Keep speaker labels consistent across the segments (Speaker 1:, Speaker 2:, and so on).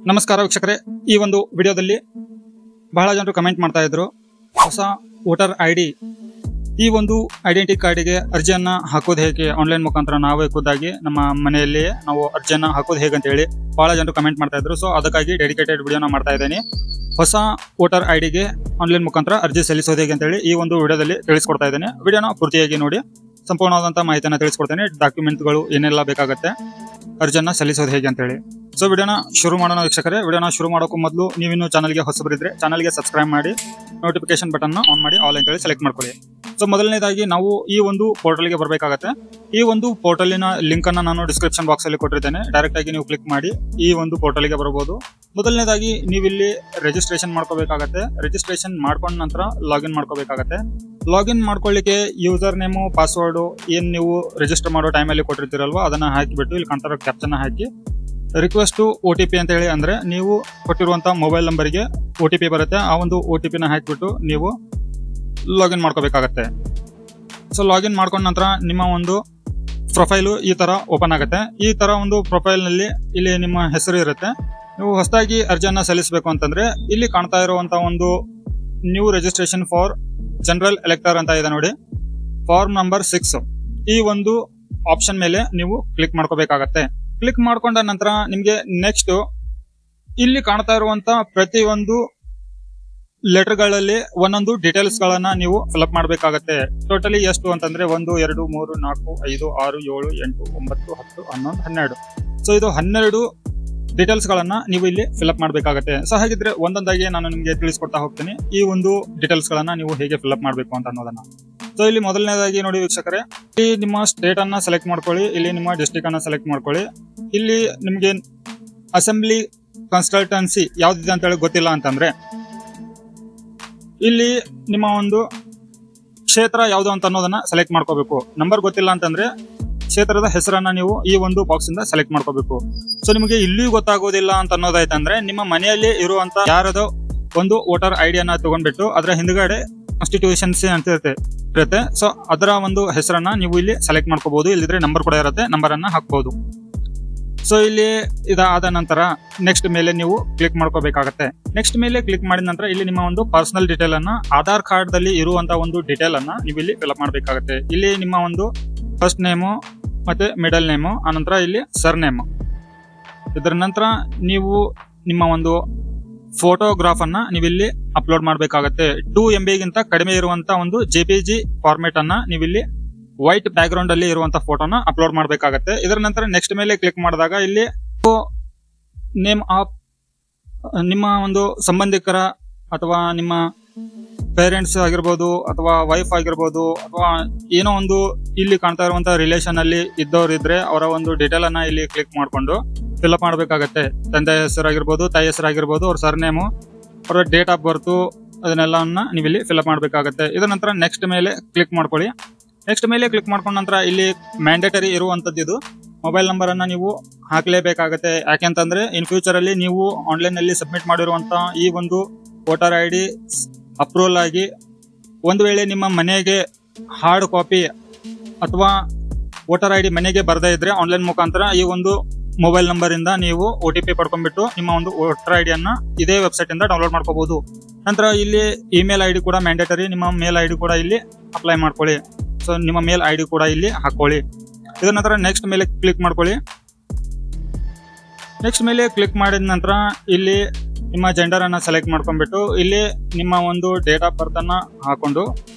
Speaker 1: ನಮಸ್ಕಾರ ವೀಕ್ಷಕರೇ, ಈ ಒಂದು ವಿಡಿಯೋದಲ್ಲಿ ಬಹಳ ಜನರು ಕಮೆಂಟ್ ಮಾಡ್ತಾ ಇದ್ರು ಹೊಸ ವೋಟರ್ ಐಡಿ ಈ ಒಂದು ಐಡೆಂಟಿ ಕಾರ್ಡಿಗೆ ಅರ್ಜಿಯನ್ನ ಹಾಕೋದು ಹೇಗೆ, ಆನ್ಲೈನ್ ಮುಖಾಂತರ ನಾವೇ ಖುದ್ದಾಗಿ ನಮ್ಮ ಮನೆಯಲ್ಲಿ ನಾವು ಅರ್ಜಿಯನ್ನ ಹಾಕೋದು ಹೇಗೆ ಅಂತ ಹೇಳಿ ಬಹಳ ಜನರು ಕಮೆಂಟ್ ಮಾಡ್ತಾ ಇದ್ರು. ಸೊ ಅದಕ್ಕಾಗಿ ಡೆಡಿಕೇಟೆಡ್ ವಿಡಿಯೋನ ಮಾಡ್ತಾ ಇದ್ದೀನಿ. ಹೊಸ ವೋಟರ್ ಐಡಿಗೆ ಆನ್ಲೈನ್ ಮುಖಾಂತರ ಅರ್ಜಿ ಸಲ್ಲಿಸೋದು ಹೇಗೆ ಅಂತ ಹೇಳಿ ಈ ಒಂದು ವಿಡಿಯೋದಲ್ಲಿ ತಿಳಿಸ್ಕೊಡ್ತಾ ಇದ್ದೇನೆ. ವಿಡಿಯೋನ ಪೂರ್ತಿಯಾಗಿ ನೋಡಿ, ಸಂಪೂರ್ಣವಾದಂತಹ ಮಾಹಿತಿಯನ್ನು ತಿಳಿಸ್ಕೊಡ್ತೇನೆ. ಡಾಕ್ಯುಮೆಂಟ್ಗಳು ಏನೆಲ್ಲ ಬೇಕಾಗುತ್ತೆ, ಅರ್ಜಿಯನ್ನ ಸಲ್ಲಿಸೋದು ಹೇಗೆ ಅಂತ ಹೇಳಿ. ಸೊ ವಿಡಿಯೋನ ಶುರು ಮಾಡೋಣ ವೀಕ್ಷಕರೇ. ವಿಡಿಯೋನ ಶುರು ಮಾಡೋಕ್ಕೂ ಮೊದಲು ನೀವಿನ್ನೂ ಚಾನಲ್ಗೆ ಹೊಸಬರಿದ್ರೆ ಚಾನಲ್ಗೆ ಸಬ್ಸ್ಕ್ರೈಬ್ ಮಾಡಿ, ನೋಟಿಫಿಕೇಶನ್ ಬಟನ್ ಆನ್ ಮಾಡಿ, ಆಲ್ ಅಂತ ಹೇಳಿ ಸೆಲೆಕ್ಟ್ ಮಾಡ್ಕೊಳ್ಳಿ. ಸೊ ಮೊದಲನೇದಾಗಿ ನಾವು ಈ ಒಂದು ಪೋರ್ಟಲ್ಗೆ ಬರಬೇಕಾಗತ್ತೆ. ಈ ಒಂದು ಪೋರ್ಟಲಿನ ಲಿಂಕ್ ಅನ್ನ ನಾನು ಡಿಸ್ಕ್ರಿಪ್ಷನ್ ಬಾಕ್ಸ್ ಅಲ್ಲಿ ಕೊಟ್ಟಿರ್ತೇನೆ. ಡೈರೆಕ್ಟ್ ಆಗಿ ನೀವು ಕ್ಲಿಕ್ ಮಾಡಿ ಈ ಒಂದು ಪೋರ್ಟಲ್ಗೆ ಬರಬಹುದು. ಮೊದಲನೇದಾಗಿ ನೀವಿಲ್ಲಿ ರಿಜಿಸ್ಟ್ರೇಷನ್ ಮಾಡ್ಕೋಬೇಕಾಗತ್ತೆ. ರಿಜಿಸ್ಟ್ರೇಷನ್ ಮಾಡ್ಕೊಂಡ ನಂತರ ಲಾಗಿನ್ ಮಾಡ್ಕೋಬೇಕಾಗತ್ತೆ. ಲಾಗಿನ್ ಮಾಡ್ಕೊಳ್ಳಿಕ್ಕೆ ಯೂಸರ್ ನೇಮು, ಪಾಸ್ವರ್ಡ್ ಏನ್ ನೀವು ರಿಜಿಸ್ಟರ್ ಮಾಡೋ ಟೈಮಲ್ಲಿ ಕೊಟ್ಟಿರ್ತೀರಲ್ವಾ ಅದನ್ನ ಹಾಕಿಬಿಟ್ಟು ಇಲ್ಲಿ ಕಾಣ್ತಾರೋ ಕ್ಯಾಪ್ಚನ್ ಹಾಕಿ ರಿಕ್ವೆಸ್ಟ್ OTP ಅಂತ ಹೇಳಿ, ಅಂದ್ರೆ ನೀವು ಕೊಟ್ಟಿರುವಂತಹ ಮೊಬೈಲ್ ನಂಬರ್ಗೆ OTP ಬರುತ್ತೆ. ಆ ಒಂದು OTP ನ ಹಾಕಿಬಿಟ್ಟು ನೀವು ಲಾಗಿನ್ ಮಾಡ್ಕೋಬೇಕಾಗತ್ತೆ. ಸೊ ಲಾಗಿನ್ ಮಾಡ್ಕೊಂಡ ನಂತರ ನಿಮ್ಮ ಒಂದು ಪ್ರೊಫೈಲು ಈ ತರ ಓಪನ್ ಆಗುತ್ತೆ. ಈ ತರ ಒಂದು ಪ್ರೊಫೈಲ್ ನಲ್ಲಿ ಇಲ್ಲಿ ನಿಮ್ಮ ಹೆಸರು ಇರುತ್ತೆ. ನೀವು ಹೊಸದಾಗಿ ಅರ್ಜಿಯನ್ನ ಸಲ್ಲಿಸಬೇಕು ಅಂತಂದ್ರೆ ಇಲ್ಲಿ ಕಾಣ್ತಾ ಇರುವಂತಹ ಒಂದು new registration for general elector ಅಂತ ಇದೆ ನೋಡಿ, ಫಾರ್ಮ್ ನಂಬರ್ 6 ಈ ಒಂದು ಆಪ್ಷನ್ ಮೇಲೆ ನೀವು ಕ್ಲಿಕ್ ಮಾಡ್ಕೋಬೇಕಾಗತ್ತೆ. ಕ್ಲಿಕ್ ಮಾಡ್ಕೊಂಡ ನಂತರ ನಿಮ್ಗೆ ನೆಕ್ಸ್ಟ್ ಇಲ್ಲಿ ಕಾಣ್ತಾ ಇರುವಂತ ಪ್ರತಿಯೊಂದು ಲೆಟರ್ಗಳಲ್ಲಿ ಒಂದೊಂದು ಡೀಟೇಲ್ಸ್ ಗಳನ್ನ ನೀವು ಫಿಲ್ಅಪ್ ಮಾಡಬೇಕಾಗತ್ತೆ. ಟೋಟಲಿ ಎಷ್ಟು ಅಂತಂದ್ರೆ 1 2 3 4 5 6 7 8 9 10 11 12. ಸೊ ಇದು 12 ಡೀಟೇಲ್ಸ್ ಗಳನ್ನ ನೀವು ಇಲ್ಲಿ ಫಿಲ್ಅಪ್ ಮಾಡಬೇಕಾಗತ್ತೆ. ಸೊ ಹಾಗಿದ್ರೆ ಒಂದೊಂದಾಗಿ ನಾನು ನಿಮ್ಗೆ ತಿಳಿಸ್ಕೊಡ್ತಾ ಹೋಗ್ತೀನಿ ಈ ಒಂದು ಡೀಟೇಲ್ಸ್ ಗಳನ್ನ ನೀವು ಹೇಗೆ ಫಿಲ್ಅಪ್ ಮಾಡಬೇಕು ಅಂತ ಅನ್ನೋದನ್ನ. ಸೊ ಇಲ್ಲಿ ಮೊದಲನೇದಾಗಿ ನೋಡಿ ವೀಕ್ಷಕರೇ, ಇಲ್ಲಿ ನಿಮ್ಮ ಸ್ಟೇಟ್ ಅನ್ನ ಸೆಲೆಕ್ಟ್ ಮಾಡ್ಕೊಳ್ಳಿ, ಇಲ್ಲಿ ನಿಮ್ಮ ಡಿಸ್ಟ್ರಿಕ್ಟ್ ಅನ್ನ ಸೆಲೆಕ್ಟ್ ಮಾಡ್ಕೊಳ್ಳಿ. ಇಲ್ಲಿ ನಿಮ್ಗೆ ಅಸೆಂಬ್ಲಿ ಕನ್ಸಲ್ಟೆನ್ಸಿ ಯಾವ್ದಿದೆ ಅಂತ ಹೇಳಿ ಗೊತ್ತಿಲ್ಲ ಅಂತಂದ್ರೆ ಇಲ್ಲಿ ನಿಮ್ಮ ಒಂದು ಕ್ಷೇತ್ರ ಯಾವ್ದು ಅಂತ ಅನ್ನೋದನ್ನ ಸೆಲೆಕ್ಟ್ ಮಾಡ್ಕೋಬೇಕು. ನಂಬರ್ ಗೊತ್ತಿಲ್ಲ ಅಂತಂದ್ರೆ ಕ್ಷೇತ್ರದ ಹೆಸರನ್ನ ನೀವು ಈ ಒಂದು ಬಾಕ್ಸ್ ಇಂದ ಸೆಲೆಕ್ಟ್ ಮಾಡ್ಕೋಬೇಕು. ಸೊ ನಿಮಗೆ ಇಲ್ಲಿಯೂ ಗೊತ್ತಾಗೋದಿಲ್ಲ ಅಂತ ಅನ್ನೋದಾಯ್ತಂದ್ರೆ ನಿಮ್ಮ ಮನೆಯಲ್ಲಿ ಇರುವಂತ ಯಾರದೋ ಒಂದು ವೋಟರ್ ಐಡಿಯನ್ನ ತಗೊಂಡ್ಬಿಟ್ಟು ಅದರ ಹಿಂದ್ಗಡೆ ಕಾನ್ಸ್ಟಿಟ್ಯೂಷನ್ಸಿ ಅಂತ ಇರುತ್ತೆ. ಸೊ ಅದರ ಒಂದು ಹೆಸರನ್ನ ನೀವು ಇಲ್ಲಿ ಸೆಲೆಕ್ಟ್ ಮಾಡ್ಕೋಬಹುದು. ಇಲ್ಲಿದ್ರೆ ನಂಬರ್ ಕೂಡ ಇರುತ್ತೆ, ನಂಬರ್ ಅನ್ನ ಹಾಕ್ಬಹುದು. ಸೊ ಇಲ್ಲಿ ಇದಾದ ನಂತರ ನೆಕ್ಸ್ಟ್ ಮೇಲೆ ನೀವು ಕ್ಲಿಕ್ ಮಾಡ್ಕೋಬೇಕಾಗತ್ತೆ. ನೆಕ್ಸ್ಟ್ ಮೇಲೆ ಕ್ಲಿಕ್ ಮಾಡಿದ ನಂತರ ಇಲ್ಲಿ ನಿಮ್ಮ ಒಂದು ಪರ್ಸನಲ್ ಡೀಟೇಲ್ ಅನ್ನ, ಆಧಾರ್ ಕಾರ್ಡ್ ದಲ್ಲಿ ಇರುವಂತಹ ಒಂದು ಡೀಟೇಲ್ ಅನ್ನ ನೀವು ಇಲ್ಲಿ ಫಿಲ್ಅಪ್ ಮಾಡಬೇಕಾಗುತ್ತೆ. ಇಲ್ಲಿ ನಿಮ್ಮ ಒಂದು ಫಸ್ಟ್ ನೇಮು ಮತ್ತೆ ಮಿಡಲ್ ನೇಮು, ಆನಂತರ ಇಲ್ಲಿ ಸರ್ ನೇಮು. ಇದರ ನಂತರ ನೀವು ನಿಮ್ಮ ಒಂದು ಫೋಟೋಗ್ರಾಫ್ ಅನ್ನ ನೀವಿಲ್ಲಿ ಅಪ್ಲೋಡ್ ಮಾಡಬೇಕಾಗತ್ತೆ. 2 MB ಗಿಂತ ಕಡಿಮೆ ಇರುವಂತಹ ಒಂದು JPG ಫಾರ್ಮೆಟ್ ಅನ್ನ ನೀವಿಲ್ಲಿ ವೈಟ್ ಬ್ಯಾಕ್ ಗ್ರೌಂಡ್ ಅಲ್ಲಿ ಇರುವಂತಹ ಫೋಟೋನ ಅಪ್ಲೋಡ್ ಮಾಡಬೇಕಾಗತ್ತೆ. ಇದರ ನಂತರ ನೆಕ್ಸ್ಟ್ ಮೇಲೆ ಕ್ಲಿಕ್ ಮಾಡಿದಾಗ ಇಲ್ಲಿ ನೇಮ್ ಆಫ್ ನಿಮ್ಮ ಒಂದು ಸಂಬಂಧಿಕರ ಅಥವಾ ನಿಮ್ಮ ಪೇರೆಂಟ್ಸ್ ಆಗಿರ್ಬೋದು ಅಥವಾ ವೈಫ್ ಆಗಿರ್ಬೋದು ಅಥವಾ ಏನೋ ಒಂದು ಇಲ್ಲಿ ಕಾಣ್ತಾ ಇರುವಂತಹ ರಿಲೇಷನ್ ಅಲ್ಲಿ ಇದ್ದವ್ರು ಇದ್ರೆ ಅವರ ಒಂದು ಡೀಟೇಲ್ ಅನ್ನ ಇಲ್ಲಿ ಕ್ಲಿಕ್ ಮಾಡ್ಕೊಂಡು ಫಿಲ್ಅಪ್ ಮಾಡಬೇಕಾಗತ್ತೆ. ತಂದೆ ಹೆಸರಾಗಿರ್ಬೋದು, ತಾಯಿ ಹೆಸರಾಗಿರ್ಬೋದು, ಅವ್ರ ಸರ್ನೇಮು, ಅವರ ಡೇಟ್ ಆಫ್ ಬರ್ತು, ಅದನ್ನೆಲ್ಲವನ್ನ ನೀವಿಲ್ಲಿ ಫಿಲ್ಅಪ್ ಮಾಡಬೇಕಾಗತ್ತೆ. ಇದರ ನಂತರ ನೆಕ್ಸ್ಟ್ ಮೇಲೆ ಕ್ಲಿಕ್ ಮಾಡ್ಕೊಳ್ಳಿ. ನೆಕ್ಸ್ಟ್ ಮೇಲೆ ಕ್ಲಿಕ್ ಮಾಡ್ಕೊಂಡ ನಂತರ ಇಲ್ಲಿ ಮ್ಯಾಂಡೇಟರಿ ಇರುವಂತದ್ದು ಇದು ಮೊಬೈಲ್ ನಂಬರ್ ಅನ್ನ ನೀವು ಹಾಕ್ಲೇಬೇಕಾಗತ್ತೆ. ಯಾಕೆಂತಂದ್ರೆ ಇನ್ ಫ್ಯೂಚರ್ ಅಲ್ಲಿ ನೀವು ಆನ್ಲೈನ್ ನಲ್ಲಿ ಸಬ್ಮಿಟ್ ಮಾಡಿರುವಂತಹ ಈ ಒಂದು ವೋಟರ್ ಐಡಿ ಅಪ್ರೂವಲ್ ಆಗಿ ಒಂದು ವೇಳೆ ನಿಮ್ಮ ಮನೆಗೆ ಹಾರ್ಡ್ ಕಾಪಿ ಅಥವಾ ವೋಟರ್ ಐಡಿ ಮನೆಗೆ ಬರದೇ ಇದ್ರೆ ಆನ್ಲೈನ್ ಮುಖಾಂತರ ಈ ಒಂದು ಮೊಬೈಲ್ ನಂಬರ್ ಇಂದ ನೀವು OTP ಪಡ್ಕೊಂಡ್ಬಿಟ್ಟು ನಿಮ್ಮ ಒಂದು ವೋಟರ್ ಐಡಿಯನ್ನ ಇದೇ ವೆಬ್ಸೈಟ್ ಇಂದ ಡೌನ್ಲೋಡ್ ಮಾಡ್ಕೋಬಹುದು. ನಂತರ ಇಲ್ಲಿ ಇಮೇಲ್ ID ಕೂಡ ಮ್ಯಾಂಡೇಟರಿ, ನಿಮ್ಮ ಮೇಲ್ ID ಕೂಡ ಇಲ್ಲಿ ಅಪ್ಲೈ ಮಾಡ್ಕೊಳ್ಳಿ. ಸೊ ನಿಮ್ಮ ಮೇಲ್ ID ಕೂಡ ಇಲ್ಲಿ ಹಾಕೊಳ್ಳಿ. ಇದರ ನಂತರ ನೆಕ್ಸ್ಟ್ ಮೇಲೆ ಕ್ಲಿಕ್ ಮಾಡ್ಕೊಳ್ಳಿ. ನೆಕ್ಸ್ಟ್ ಮೇಲೆ ಕ್ಲಿಕ್ ಮಾಡಿದ ನಂತರ ಇಲ್ಲಿ ನಿಮ್ಮ ಜೆಂಡರ್ ಅನ್ನ ಸೆಲೆಕ್ಟ್ ಮಾಡ್ಕೊಂಡ್ಬಿಟ್ಟು ಇಲ್ಲಿ ನಿಮ್ಮ ಒಂದು ಡೇಟ್ ಆಫ್ ಬರ್ತ್ ಅನ್ನ ಹಾಕೊಂಡು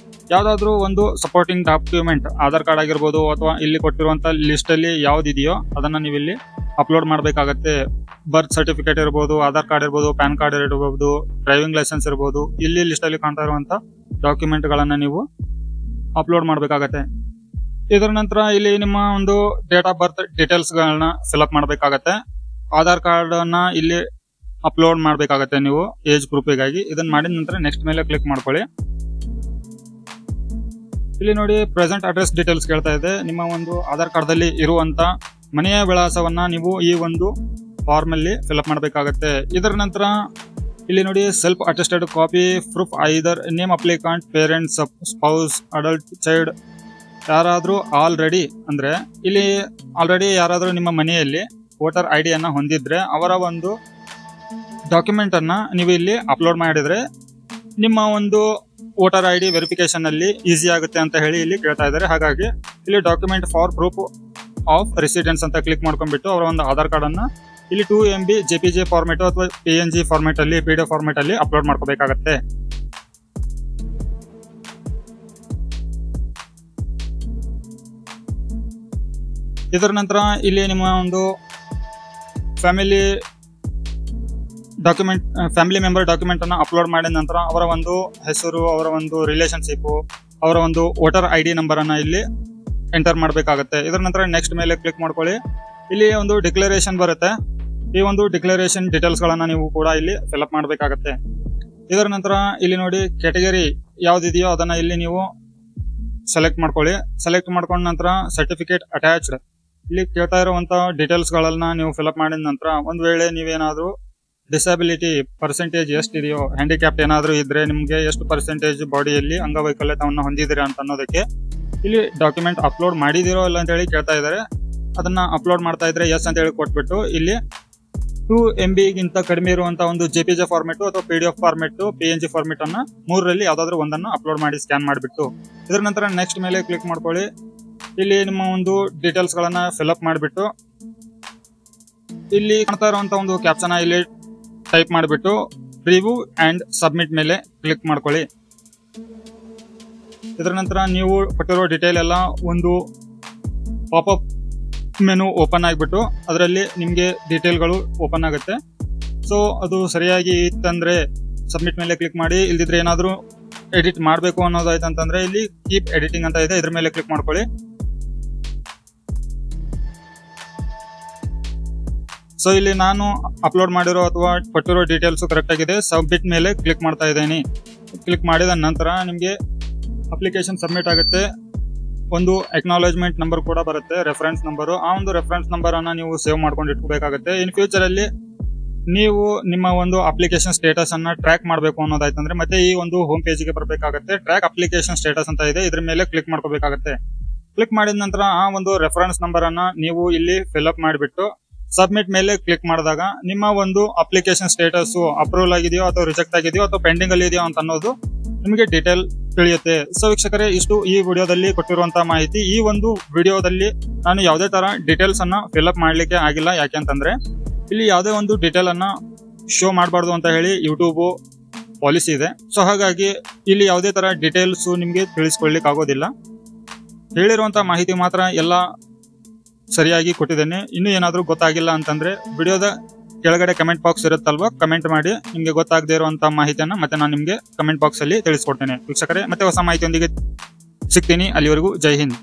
Speaker 1: ಯಾವ್ದಾದ್ರು ಒಂದು ಸಪೋರ್ಟಿಂಗ್ ಡಾಕ್ಯುಮೆಂಟ್, ಆಧಾರ್ ಕಾರ್ಡ್ ಆಗಿರ್ಬೋದು ಅಥವಾ ಇಲ್ಲಿ ಕೊಟ್ಟಿರುವಂತ ಲಿಸ್ಟ್ ಅಲ್ಲಿ ಯಾವ್ದಿದೆಯೋ ಅದನ್ನ ನೀವು ಇಲ್ಲಿ ಅಪ್ಲೋಡ್ ಮಾಡಬೇಕಾಗತ್ತೆ. ಬರ್ತ್ ಸರ್ಟಿಫಿಕೇಟ್ ಇರ್ಬೋದು, ಆಧಾರ್ ಕಾರ್ಡ್ ಇರ್ಬೋದು, ಪ್ಯಾನ್ ಕಾರ್ಡ್ ಇರ್ಬೋದು, ಡ್ರೈವಿಂಗ್ ಲೈಸೆನ್ಸ್ ಇರ್ಬೋದು, ಇಲ್ಲಿ ಲಿಸ್ಟ್ ಅಲ್ಲಿ ಕಾಣ್ತಾ ಇರುವಂತ ಡಾಕ್ಯುಮೆಂಟ್ ಗಳನ್ನ ನೀವು ಅಪ್ಲೋಡ್ ಮಾಡಬೇಕಾಗತ್ತೆ. ಇದರ ನಂತರ ಇಲ್ಲಿ ನಿಮ್ಮ ಒಂದು ಡೇಟ್ ಆಫ್ ಬರ್ತ್ ಡೀಟೇಲ್ಸ್ ಗಳನ್ನ ಫಿಲ್ಅಪ್ ಮಾಡಬೇಕಾಗತ್ತೆ. ಆಧಾರ್ ಕಾರ್ಡ್ ಅನ್ನ ಇಲ್ಲಿ ಅಪ್ಲೋಡ್ ಮಾಡಬೇಕಾಗತ್ತೆ ನೀವು ಏಜ್ ಪ್ರೂಫಿಗಾಗಿ. ಇದನ್ನ ಮಾಡಿದ ನಂತರ ನೆಕ್ಸ್ಟ್ ಮೇಲೆ ಕ್ಲಿಕ್ ಮಾಡ್ಕೊಳ್ಳಿ. ಇಲ್ಲಿ ನೋಡಿ ಪ್ರೆಸೆಂಟ್ ಅಡ್ರೆಸ್ ಡೀಟೇಲ್ಸ್ ಕೇಳ್ತಾ ಇದೆ. ನಿಮ್ಮ ಒಂದು ಆಧಾರ್ ಕಾರ್ಡ್ ದಲ್ಲಿ ಇರುವಂತ ಮನೆಯ ವಿಳಾಸವನ್ನ ನೀವು ಈ ಒಂದು ಫಾರ್ಮ್ ಅಲ್ಲಿ ಫಿಲ್ಅಪ್ ಮಾಡಬೇಕಾಗತ್ತೆ. ಇದರ ನಂತರ ಇಲ್ಲಿ ನೋಡಿ self attested copy proof either name applicant, parents, spouse, adult, child, ಯಾರಾದ್ರೂ ಆಲ್ರೆಡಿ ಅಂದ್ರೆ ಇಲ್ಲಿ ಆಲ್ರೆಡಿ ಯಾರಾದ್ರೂ ನಿಮ್ಮ ಮನೆಯಲ್ಲಿ ವೋಟರ್ ಐಡಿಯನ್ನ ಹೊಂದಿದ್ರೆ ಅವರ ಒಂದು ಡಾಕ್ಯುಮೆಂಟ್ ಅನ್ನ ನೀವು ಇಲ್ಲಿ ಅಪ್ಲೋಡ್ ಮಾಡಿದ್ರೆ ನಿಮ್ಮ ಒಂದು ವೋಟರ್ ಐಡಿ ವೆರಿಫಿಕೇಶನ್ ಅಲ್ಲಿ ಈಸಿ ಆಗುತ್ತೆ ಅಂತ ಹೇಳಿ ಇಲ್ಲಿ ಕೇಳ್ತಾ ಇದ್ದಾರೆ. ಹಾಗಾಗಿ ಇಲ್ಲಿ document for proof of residence ಅಂತ ಕ್ಲಿಕ್ ಮಾಡ್ಕೊಂಡ್ಬಿಟ್ಟು ಅವರ ಒಂದು ಆಧಾರ್ ಕಾರ್ಡ್ ಅನ್ನ ಇಲ್ಲಿ 2 MB JPG ಫಾರ್ಮೆಟ್ ಅಥವಾ PNG ಫಾರ್ಮೆಟ್ ಅಲ್ಲಿ PDF ಫಾರ್ಮೆಟ್ ಅಲ್ಲಿ ಅಪ್ಲೋಡ್ ಮಾಡ್ಕೋಬೇಕಾಗತ್ತೆ. ಇದರ ನಂತರ ಇಲ್ಲಿ ನಿಮ್ಮ ಒಂದು ಫ್ಯಾಮಿಲಿ ಮೆಂಬರ್ ಡಾಕ್ಯುಮೆಂಟ್ ಅನ್ನ ಅಪ್ಲೋಡ್ ಮಾಡಿದ ನಂತರ ಅವರ ಒಂದು ಹೆಸರು, ಅವರ ಒಂದು ರಿಲೇಶನ್ಶಿಪ್, ಅವರ ಒಂದು ವೋಟರ್ ID ನಂಬರ್ ಅನ್ನ ಇಲ್ಲಿ ಎಂಟರ್ ಮಾಡಬೇಕಾಗುತ್ತೆ. ಇದರ ನಂತರ ನೆಕ್ಸ್ಟ್ ಮೇಲೆ ಕ್ಲಿಕ್ ಮಾಡ್ಕೊಳ್ಳಿ. ಇಲ್ಲಿ ಒಂದು ಡಿಕ್ಲರೇಷನ್ ಬರುತ್ತೆ. ಈ ಒಂದು ಡಿಕ್ಲರೇಷನ್ ಡೀಟೇಲ್ಸ್ ಗಳನ್ನ ನೀವು ಕೂಡ ಇಲ್ಲಿ ಫಿಲ್ಅಪ್ ಮಾಡಬೇಕಾಗತ್ತೆ. ಇದರ ನಂತರ ಇಲ್ಲಿ ನೋಡಿ ಕ್ಯಾಟಗರಿ ಯಾವ್ದಿದೆಯೋ ಅದನ್ನ ಇಲ್ಲಿ ನೀವು ಸೆಲೆಕ್ಟ್ ಮಾಡ್ಕೊಳ್ಳಿ. ಸೆಲೆಕ್ಟ್ ಮಾಡ್ಕೊಂಡ ನಂತರ ಸರ್ಟಿಫಿಕೇಟ್ ಅಟ್ಯಾಚ್ಡ್ ಇಲ್ಲಿ ಕೇಳ್ತಾ ಇರುವಂತ ಡೀಟೇಲ್ಸ್ ಗಳನ್ನ ನೀವು ಫಿಲ್ಅಪ್ ಮಾಡಿದ ನಂತರ ಒಂದ್ ವೇಳೆ ನೀವೇನಾದ್ರೂ ಡಿಸಬಿಲಿಟಿ ಪರ್ಸೆಂಟೇಜ್ ಎಷ್ಟಿದೆಯೋ, ಹ್ಯಾಂಡಿಕ್ಯಾಪ್ಟ್ ಏನಾದ್ರೂ ಇದ್ರೆ ನಿಮ್ಗೆ ಎಷ್ಟು ಪರ್ಸೆಂಟೇಜ್ ಬಾಡಿಯಲ್ಲಿ ಅಂಗವೈಕಲ್ಯತವನ್ನ ಹೊಂದಿದ್ದೀರಾ ಅಂತ ಅನ್ನೋದಕ್ಕೆ ಇಲ್ಲಿ ಡಾಕ್ಯುಮೆಂಟ್ ಅಪ್ಲೋಡ್ ಮಾಡಿದಿರೋ ಇಲ್ಲ ಅಂತ ಹೇಳಿ ಕೇಳ್ತಾ ಇದ್ದಾರೆ. ಅದನ್ನ ಅಪ್ಲೋಡ್ ಮಾಡ್ತಾ ಇದ್ರೆ ಎಸ್ ಅಂತ ಹೇಳಿ ಕೊಟ್ಬಿಟ್ಟು ಇಲ್ಲಿ 2 MB ಗಿಂತ ಕಡಿಮೆ ಇರುವಂತ ಒಂದು JPG ಫಾರ್ಮೆಟ್ ಅಥವಾ PDF ಫಾರ್ಮೆಟ್, PNG ಫಾರ್ಮೆಟ್ ಅನ್ನ 3ರಲ್ಲಿ ಯಾವ್ದಾದ್ರು ಒಂದನ್ನ ಅಪ್ಲೋಡ್ ಮಾಡಿ ಸ್ಕ್ಯಾನ್ ಮಾಡಿಬಿಟ್ಟು ಇದರ ನಂತರ ನೆಕ್ಸ್ಟ್ ಮೇಲೆ ಕ್ಲಿಕ್ ಮಾಡ್ಕೊಳ್ಳಿ. ಇಲ್ಲಿ ನಿಮ್ಮ ಒಂದು ಡೀಟೇಲ್ಸ್ ಗಳನ್ನ ಫಿಲ್ಅಪ್ ಮಾಡಿಬಿಟ್ಟು ಇಲ್ಲಿ ಕಾಣ್ತಾ ಇರುವಂತ ಒಂದು ಕ್ಯಾಪ್ಷನ್ ಇಲ್ಲಿ ಟೈಪ್ ಮಾಡಿಬಿಟ್ಟು ಪ್ರಿವ್ಯೂ ಅಂಡ್ ಸಬ್ಮಿಟ್ ಮೇಲೆ ಕ್ಲಿಕ್ ಮಾಡ್ಕೊಳ್ಳಿ. ಇದರ ನಂತರ ನೀವು ಕೊಟ್ಟಿರೋ ಡೀಟೇಲ್ ಎಲ್ಲ ಒಂದು ಪಾಪಪ್ ಮೆನು ಓಪನ್ ಆಗಿಬಿಟ್ಟು ಅದರಲ್ಲಿ ನಿಮಗೆ ಡೀಟೇಲ್ಗಳು ಓಪನ್ ಆಗುತ್ತೆ. ಸೊ ಅದು ಸರಿಯಾಗಿ ಇತ್ತಂದ್ರೆ ಸಬ್ಮಿಟ್ ಮೇಲೆ ಕ್ಲಿಕ್ ಮಾಡಿ. ಇಲ್ದಿದ್ರೆ ಏನಾದರೂ ಎಡಿಟ್ ಮಾಡಬೇಕು ಅನ್ನೋದಾಯ್ತು ಅಂತಂದ್ರೆ ಇಲ್ಲಿ ಕೀಪ್ ಎಡಿಟಿಂಗ್ ಅಂತ ಇದೆ, ಇದ್ರ ಮೇಲೆ ಕ್ಲಿಕ್ ಮಾಡ್ಕೊಳ್ಳಿ. ಸೊ ಇಲ್ಲಿ ನಾನು ಅಪ್ಲೋಡ್ ಮಾಡಿರೋ ಅಥವಾ ಕೊಟ್ಟಿರೋ ಡೀಟೇಲ್ಸ್ ಕರೆಕ್ಟ್ ಆಗಿದೆ. ಸಬ್ಮಿಟ್ ಮೇಲೆ ಕ್ಲಿಕ್ ಮಾಡ್ತಾ ಇದ್ದೀನಿ. ಕ್ಲಿಕ್ ಮಾಡಿದ ನಂತರ ನಿಮಗೆ ಅಪ್ಲಿಕೇಶನ್ ಸಬ್ಮಿಟ್ ಆಗುತ್ತೆ. ಒಂದು ಅಕ್ನಾಲೇಜ್ಮೆಂಟ್ ನಂಬರ್ ಕೂಡ ಬರುತ್ತೆ, ರೆಫರೆನ್ಸ್ ನಂಬರು. ಆ ಒಂದು ರೆಫರೆನ್ಸ್ ನಂಬರ್ ಅನ್ನ ನೀವು ಸೇವ್ ಮಾಡ್ಕೊಂಡು ಇಟ್ಕೋಬೇಕಾಗುತ್ತೆ. ಇನ್ ಫ್ಯೂಚರ್ ಅಲ್ಲಿ ನೀವು ನಿಮ್ಮ ಒಂದು ಅಪ್ಲಿಕೇಶನ್ ಸ್ಟೇಟಸ್ ಅನ್ನ ಟ್ರ್ಯಾಕ್ ಮಾಡಬೇಕು ಅನ್ನೋದಾಯ್ತಂದ್ರೆ ಮತ್ತೆ ಈ ಒಂದು ಹೋಮ್ ಪೇಜ್ಗೆ ಬರಬೇಕಾಗುತ್ತೆ. ಟ್ರ್ಯಾಕ್ ಅಪ್ಲಿಕೇಶನ್ ಸ್ಟೇಟಸ್ ಅಂತ ಇದೆ, ಇದ್ರ ಮೇಲೆ ಕ್ಲಿಕ್ ಮಾಡ್ಕೋಬೇಕಾಗುತ್ತೆ. ಕ್ಲಿಕ್ ಮಾಡಿದ ನಂತರ ಆ ಒಂದು ರೆಫರೆನ್ಸ್ ನಂಬರ್ ಅನ್ನ ನೀವು ಇಲ್ಲಿ ಫಿಲ್ಅಪ್ ಮಾಡಿಬಿಟ್ಟು ಸಬ್ಮಿಟ್ ಮೇಲೆ ಕ್ಲಿಕ್ ಮಾಡಿದಾಗ ನಿಮ್ಮ ಒಂದು ಅಪ್ಲಿಕೇಶನ್ ಸ್ಟೇಟಸ್ ಅಪ್ರೂವಲ್ ಆಗಿದೆಯೋ ಅಥವಾ ರಿಜೆಕ್ಟ್ ಆಗಿದೆಯೋ ಅಥವಾ ಪೆಂಡಿಂಗ್ ಅಲ್ಲಿ ಇದೆಯೋ ಅಂತ ಅನ್ನೋದು ನಿಮಗೆ ಡೀಟೇಲ್ ತಿಳಿಯುತ್ತೆ. ಸೊ ವೀಕ್ಷಕರೇ, ಇಷ್ಟು ಈ ವಿಡಿಯೋದಲ್ಲಿ ಕೊಟ್ಟಿರುವಂತಹ ಮಾಹಿತಿ. ಈ ಒಂದು ವಿಡಿಯೋದಲ್ಲಿ ನಾನು ಯಾವುದೇ ತರ ಡೀಟೇಲ್ಸ್ ಅನ್ನ ಫಿಲ್ಅಪ್ ಮಾಡ್ಲಿಕ್ಕೆ ಆಗಿಲ್ಲ. ಯಾಕೆಂತಂದ್ರೆ ಇಲ್ಲಿ ಯಾವುದೇ ಒಂದು ಡೀಟೇಲ್ ಅನ್ನ ಶೋ ಮಾಡಬಾರ್ದು ಅಂತ ಹೇಳಿ ಯೂಟ್ಯೂಬ್ ಪಾಲಿಸಿ ಇದೆ. ಸೊ ಹಾಗಾಗಿ ಇಲ್ಲಿ ಯಾವುದೇ ತರ ಡೀಟೇಲ್ಸ್ ನಿಮ್ಗೆ ತಿಳಿಸ್ಕೊಳ್ಳಿಕ್ ಆಗೋದಿಲ್ಲ. ಹೇಳಿರುವಂತಹ ಮಾಹಿತಿ ಮಾತ್ರ ಎಲ್ಲ ಸರಿಯಾಗಿ ಕೊಟ್ಟಿದ್ದೇನೆ. ಇನ್ನು ಏನಾದ್ರೂ ಗೊತ್ತಾಗಿಲ್ಲ ಅಂತಂದ್ರೆ ವಿಡಿಯೋದ ಕೆಳಗಡೆ ಕಮೆಂಟ್ ಬಾಕ್ಸ್ ಇರುತ್ತಲ್ವಾ, ಕಮೆಂಟ್ ಮಾಡಿ. ನಿಮ್ಗೆ ಗೊತ್ತಾಗದೇ ಇರುವಂತಹ ಮಾಹಿತಿಯನ್ನ ಮತ್ತೆ ನಾನು ನಿಮ್ಗೆ ಕಮೆಂಟ್ ಬಾಕ್ಸ್ ಅಲ್ಲಿ ತಿಳಿಸ್ಕೊಡ್ತೇನೆ. ವೀಕ್ಷಕರೇ, ಮತ್ತೆ ಹೊಸ ಮಾಹಿತಿಯೊಂದಿಗೆ ಸಿಗ್ತೀನಿ. ಅಲ್ಲಿವರೆಗೂ ಜೈ ಹಿಂದ್.